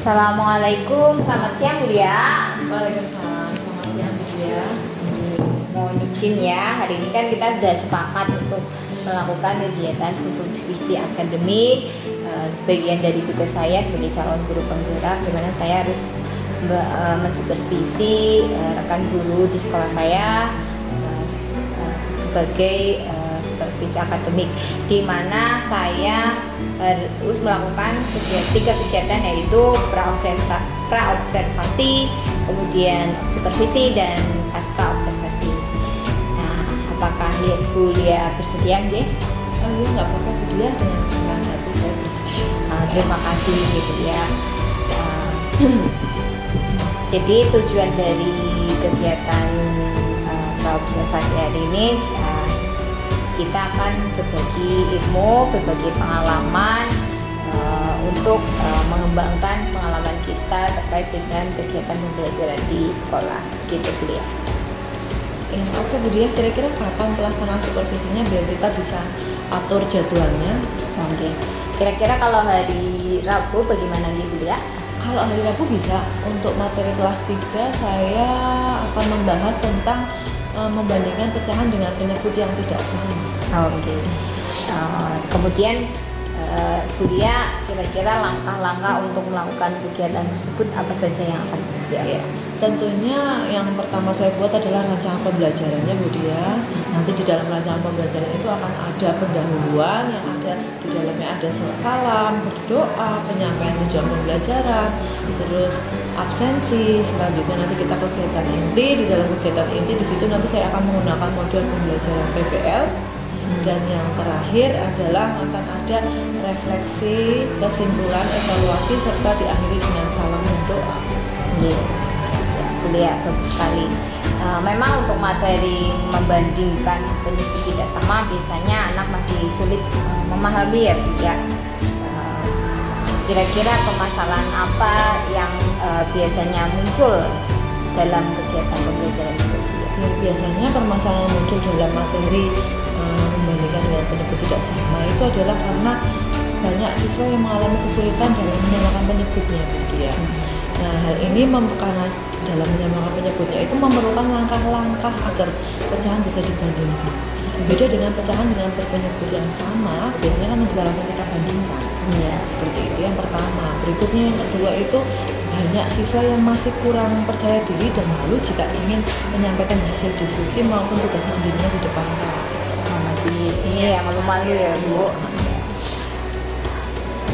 Assalamualaikum, selamat siang Bu Lia. Waalaikumsalam, selamat siang Bu Lia. Mohon izin ya, hari ini kan kita sudah sepakat untuk melakukan kegiatan supervisi akademik. Bagian dari tugas saya sebagai calon guru penggerak, di mana saya harus mensupervisi rekan guru di sekolah saya sebagai supervisi akademik, di mana saya harus melakukan tiga kegiatan, yaitu pra-observasi, kemudian supervisi, dan pasca observasi. Nah, apakah Bu Lia bersedia, nggih? Oh iya, nggak apa-apa Bu Lia, dengan senang hati saya bersedia. Terima kasih Bu Lia. Jadi tujuan dari kegiatan pra-observasi hari ini, kita akan berbagi ilmu, berbagi pengalaman untuk mengembangkan pengalaman kita terkait dengan kegiatan pembelajaran di sekolah, gitu Bu Lia. Oke Bu Lia, kira-kira kapan pelaksanaan supervisinya biar kita bisa atur jadwalnya? Oke, kira-kira kalau hari Rabu bagaimana nih Bu Lia? Kalau hari Rabu bisa. Untuk materi kelas 3 saya akan membahas tentang membandingkan pecahan dengan penyebut yang tidak sama. Oke. Kemudian Bu Lia, kira-kira langkah-langkah untuk melakukan kegiatan tersebut apa saja yang akan diambil? Tentunya yang pertama saya buat adalah rancangan pembelajarannya Bu Lia. Nanti di dalam rancangan pembelajaran itu akan ada pendahuluan, yang ada di dalamnya ada salam, berdoa, penyampaian tujuan pembelajaran, terus absensi. Selanjutnya nanti kita kegiatan inti. Di dalam kegiatan inti di situ nanti saya akan menggunakan modul pembelajaran PBL. Dan yang terakhir adalah akan ada refleksi, kesimpulan, evaluasi, serta diakhiri dengan salam dan doa. Yes. Ya, Bu Lia, bagus sekali. Memang untuk materi membandingkan penyebut tidak sama, biasanya anak masih sulit memahami ya Bu Lia. Kira-kira permasalahan apa yang biasanya muncul dalam kegiatan pembelajaran itu Bu Lia? Ya, biasanya permasalahan muncul dalam materi membandingkan dengan penyebut tidak sama itu adalah karena banyak siswa yang mengalami kesulitan dalam menyamakan penyebutnya Bu Lia. Nah, hal ini karena dalam menyamakan penyebutnya itu memerlukan langkah-langkah agar pecahan bisa dibandingkan. Beda dengan pecahan dengan penyebut yang sama, biasanya kan dilakukan kita bandingkan. Iya, seperti itu yang pertama. Berikutnya yang kedua itu banyak siswa yang masih kurang percaya diri dan malu jika ingin menyampaikan hasil diskusi maupun tugas mandirinya di depan kelas. Masih ini ya, malu-malu ya Bu.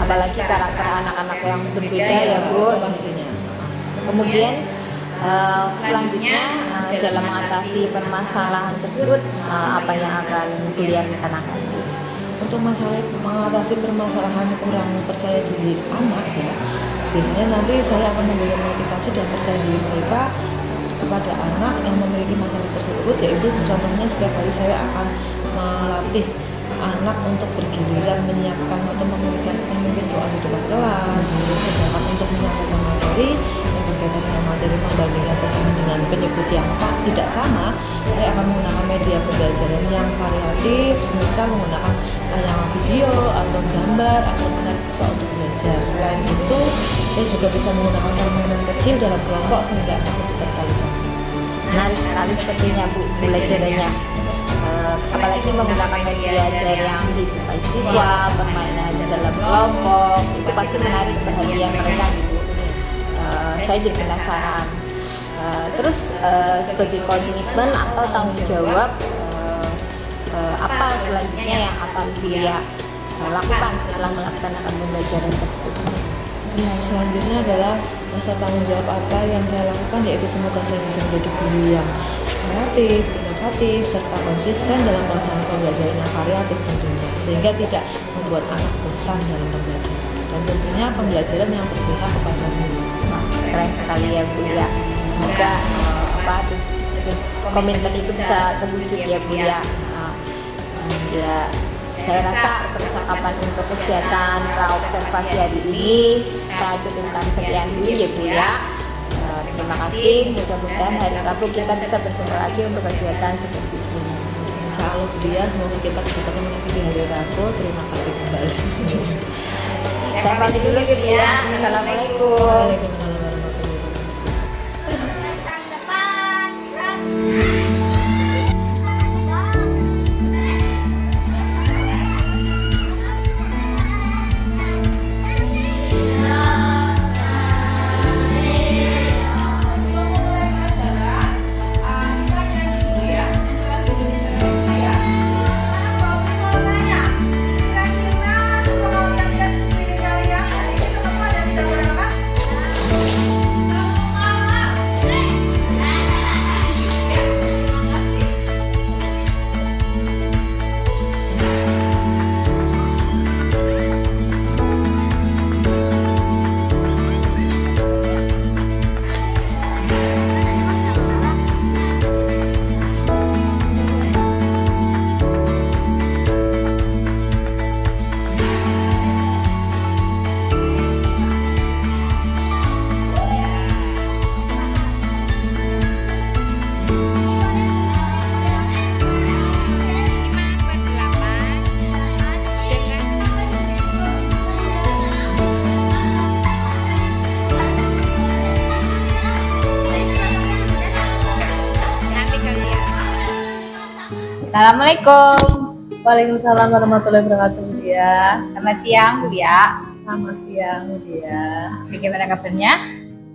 Apalagi karakter anak-anak yang berbeda ya Bu. Pastinya. Kemudian selanjutnya dalam mengatasi permasalahan tersebut, apa yang akan Bu Lia rencanakan? Untuk masalah mengatasi permasalahan kurang percaya diri anak ya, biasanya nanti saya akan memberikan motivasi dan percaya diri mereka kepada anak yang memiliki masalah tersebut, yaitu contohnya setiap hari saya akan melatih anak untuk bergiliran menyiapkan atau memimpin doa di depan kelas. Sedangkan untuk menyampaikan materi yang berkaitan dengan materi membandingkan pecahan dengan penyebut yang tidak sama, saya akan menggunakan media pembelajaran yang variatif, misal menggunakan tayangan video atau gambar atau menarik siswa untuk belajar. Selain itu, saya juga bisa menggunakan permainan kecil dalam kelompok sehingga anak lebih tertarik. Menarik sekali sepertinya Bu pelajarannya. Apalagi menggunakan media ajar yang disukai siswa, permainan dalam kelompok, itu pasti menarik perhatian mereka gitu. Saya jadi penasaran. Terus sebagai komitmen atau tanggung jawab, apa selanjutnya yang akan Bu Lia lakukan setelah melaksanakan pembelajaran tersebut? Nah, selanjutnya adalah rasa tanggung jawab apa yang saya lakukan, yaitu semoga saya bisa menjadi guru yang kreatif, inovatif, serta konsisten dalam pelaksanaan pembelajaran yang variatif tentunya, sehingga tidak membuat anak bosan dalam pembelajaran, dan tentunya pembelajaran yang berpihak kepada guru. Keren sekali ya Bu Lia. Semoga komitmen itu bisa terwujud ya Bu Lia. Ya, saya rasa percakapan untuk kegiatan pra-observasi hari ini saya cukupkan sekian dulu ya Bu Lia. Terima kasih. Mudah-mudahan hari Rabu kita bisa berjumpa lagi untuk kegiatan seperti ini. Insya Allah Bu Lia, semoga kita bisa ketemu lagi di hari Rabu. Terima kasih kembali. Saya pamit dulu gitu ya. Assalamualaikum. Waalaikumsalam warahmatullahi wabarakatuh. Assalamualaikum. Waalaikumsalam warahmatullahi wabarakatuh ya. Selamat siang Bu ya. Selamat siang Budia. Bagaimana kabarnya?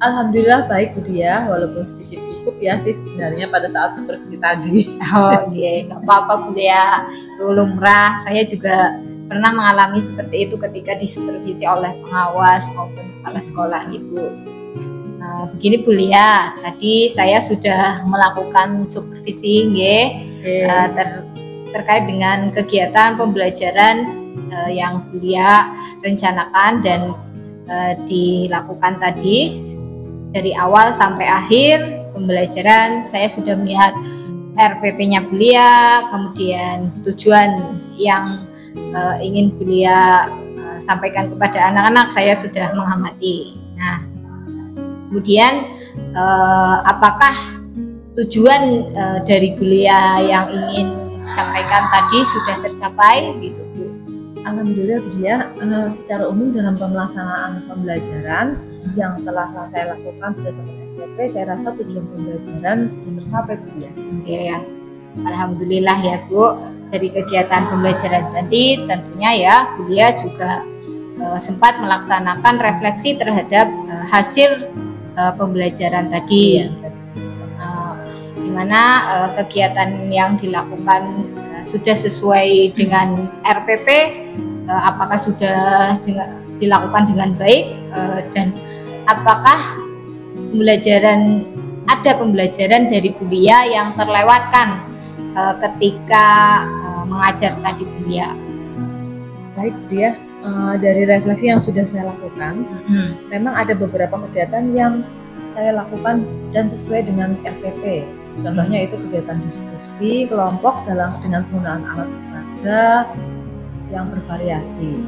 Alhamdulillah baik Budia, walaupun sedikit gugup ya sih sebenarnya pada saat supervisi tadi. Oh iya, nggak apa-apa Bu ya. Itu lumrah. Saya juga pernah mengalami seperti itu ketika disupervisi oleh pengawas maupun kepala sekolah Ibu. Begini Bu Lia, tadi saya sudah melakukan supervisi terkait dengan kegiatan pembelajaran yang Bu Lia rencanakan dan dilakukan tadi dari awal sampai akhir pembelajaran. Saya sudah melihat RPP-nya Bu Lia, kemudian tujuan yang ingin Bu Lia sampaikan kepada anak-anak saya sudah mengamati. Nah, kemudian apakah tujuan dari Bu Lia yang ingin sampaikan tadi sudah tercapai gitu Bu? Alhamdulillah Budia, secara umum dalam pelaksanaan pembelajaran yang telah saya lakukan berdasarkan SPP, saya rasa tujuan pembelajaran sudah tercapai Budia. Ya, alhamdulillah ya Bu. Dari kegiatan pembelajaran tadi tentunya ya Bu Lia juga sempat melaksanakan refleksi terhadap hasil pembelajaran tadi. Di mana kegiatan yang dilakukan sudah sesuai dengan RPP, apakah sudah dilakukan dengan baik, dan apakah ada pembelajaran dari Bu Lia yang terlewatkan ketika mengajar tadi Bu Lia. Baik Budia, dari refleksi yang sudah saya lakukan, memang ada beberapa kegiatan yang saya lakukan dan sesuai dengan RPP. Contohnya itu kegiatan diskusi kelompok dengan penggunaan alat peraga yang bervariasi.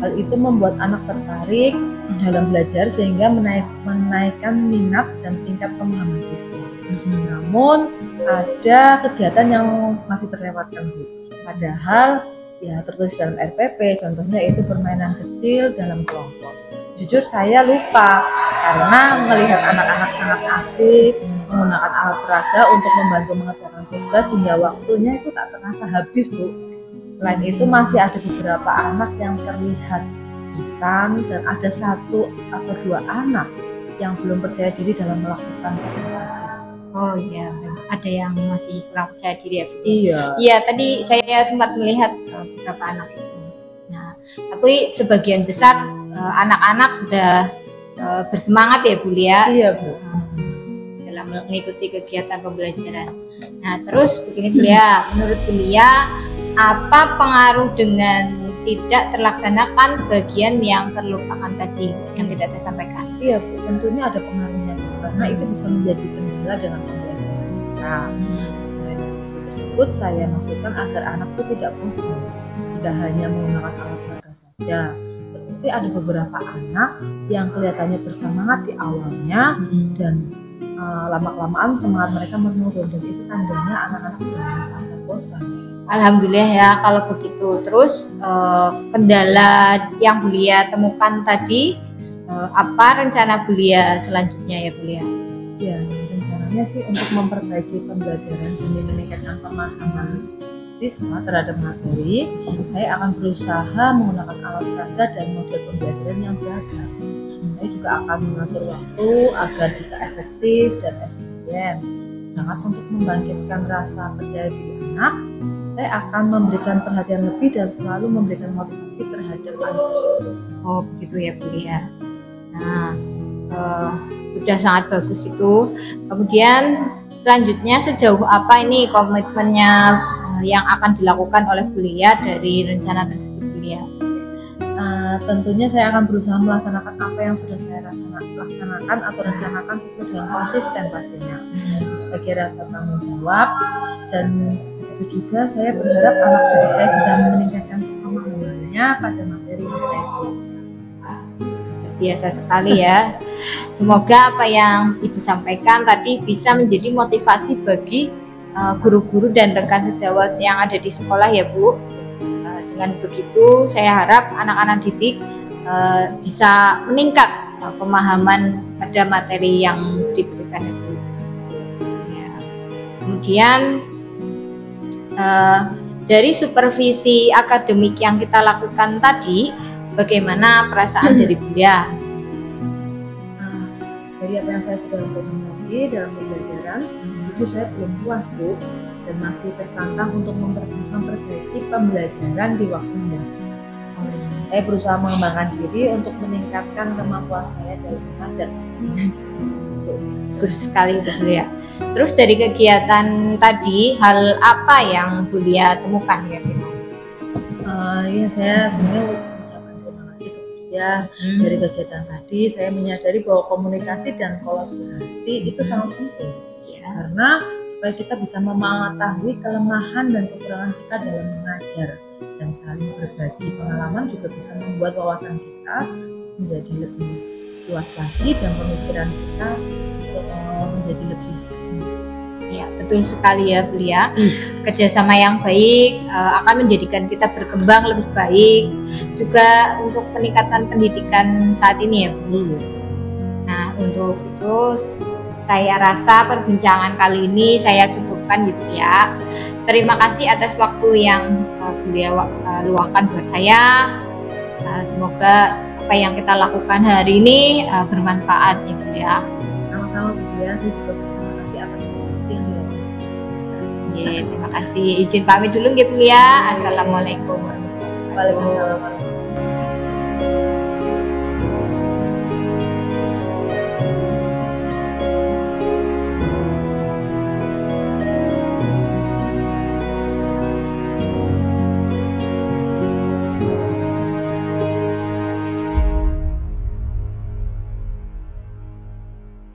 Hal itu membuat anak tertarik dalam belajar sehingga menaikkan minat dan tingkat pemahaman siswa. Namun ada kegiatan yang masih terlewatkan Bu. Padahal ya tertulis dalam RPP, contohnya itu permainan kecil dalam kelompok. Jujur saya lupa karena melihat anak-anak sangat asik menggunakan alat peraga untuk membantu mengerjakan tugas hingga waktunya itu tak terasa habis Bu. Selain itu masih ada beberapa anak yang terlihat bosan dan ada 1 atau 2 anak yang belum percaya diri dalam melakukan presentasi. Oh iya, ada yang masih kurang percaya diri ya Bu? Iya, tadi saya sempat melihat beberapa anak itu. Nah, tapi sebagian besar anak-anak sudah bersemangat ya Bu Lia. Iya Bu. Dalam mengikuti kegiatan pembelajaran. Nah, terus begini Bu Lia, menurut Bu Lia apa pengaruh dengan tidak terlaksanakan bagian yang terlupakan tadi, yang tidak tersampaikan? Iya Bu, tentunya ada pengaruhnya Bu, karena itu bisa menjadi kendala dalam pembelajaran kita. Tersebut saya maksudkan agar anak itu tidak bosan jika hanya menggunakan alat peraga saja. Tapi ada beberapa anak yang kelihatannya bersemangat di awalnya dan lama-kelamaan semangat mereka menurun, dan itu tandanya anak-anak sudah merasa bosan. Alhamdulillah ya kalau begitu. Terus kendala yang Bu Lia temukan tadi, apa rencana Bu Lia selanjutnya ya Bu Lia? Ya, rencananya sih untuk memperbaiki pembelajaran demi meningkatkan pemahaman siswa terhadap materi, saya akan berusaha menggunakan alat peraga dan model pembelajaran yang beragam. Saya juga akan mengatur waktu agar bisa efektif dan efisien. Sedangkan untuk membangkitkan rasa percaya diri anak, saya akan memberikan perhatian lebih dan selalu memberikan motivasi terhadap anak tersebut. Oh begitu ya Bu Lia. Nah, sudah sangat bagus itu. Kemudian selanjutnya sejauh apa ini komitmennya yang akan dilakukan oleh Bu Lia dari rencana tersebut Bu Lia? Tentunya saya akan berusaha melaksanakan apa yang sudah saya laksanakan atau rencanakan sesuai dengan konsisten pastinya, sebagai rasa tanggung jawab, dan itu juga saya berharap anak didik saya bisa meningkatkan pemahamannya pada materi yang saya beri. Biasa sekali ya. Semoga apa yang Ibu sampaikan tadi bisa menjadi motivasi bagi guru-guru dan rekan sejawat yang ada di sekolah ya Bu. Dengan begitu saya harap anak-anak didik bisa meningkat pemahaman pada materi yang diberikan itu. Ya. Kemudian dari supervisi akademik yang kita lakukan tadi, bagaimana perasaan dari Bu Lia? Dari apa yang saya sudah lakukan tadi dalam pembelajaran, jujur saya belum puas Bu, dan masih tertantang untuk memperbaiki pembelajaran di waktu mendatang. Saya berusaha mengembangkan diri untuk meningkatkan kemampuan saya dalam mengajar. Bagus sekali Bu Lia. Terus dari kegiatan tadi, hal apa yang Bu Lia temukan ya? Ya saya sebenarnya ucapkan terima kasih ke Bu Lia. Dari kegiatan tadi saya menyadari bahwa komunikasi dan kolaborasi itu sangat penting ya. Karena supaya kita bisa mengetahui kelemahan dan kekurangan kita dalam mengajar, dan saling berbagi pengalaman juga bisa membuat wawasan kita menjadi lebih luas lagi dan pemikiran kita menjadi lebih. Ya betul sekali ya Bu Lia. Kerjasama yang baik akan menjadikan kita berkembang lebih baik, juga untuk peningkatan pendidikan saat ini ya Bu. Nah untuk itu saya rasa perbincangan kali ini saya cukupkan gitu ya. Terima kasih atas waktu yang Bu Lia luangkan buat saya. Semoga apa yang kita lakukan hari ini bermanfaat ya Bu Lia. Sama-sama Bu Lia, saya juga terima kasih atas informasi yang terima kasih. Izin pamit dulu ya Bu Lia. Assalamualaikum warahmatullahi wabarakatuh. Waalaikumsalam.